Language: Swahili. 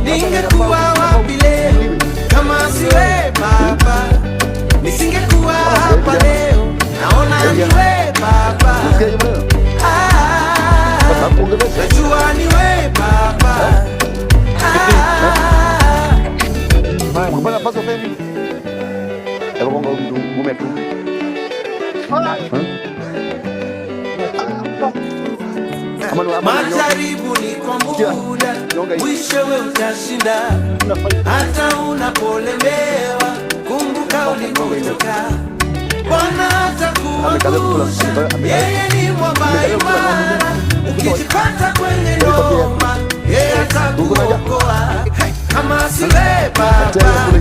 ningekuwa wapi leo kama siwe Baba? Nisingekuwa hapa leo, naona niwe Baba. Najua niwe Baba. Mbona paso femi? Ebo kongo ngume tu. Majaribu ni kwa muda, mwishowe utashinda. Hata unapolemewa, kumbuka ulikotoka. Bwana atakuangusha, yeye ni mwamba imara. Ukijipata kwenye noma, yeye atakuokoa. Kama siwe Baba,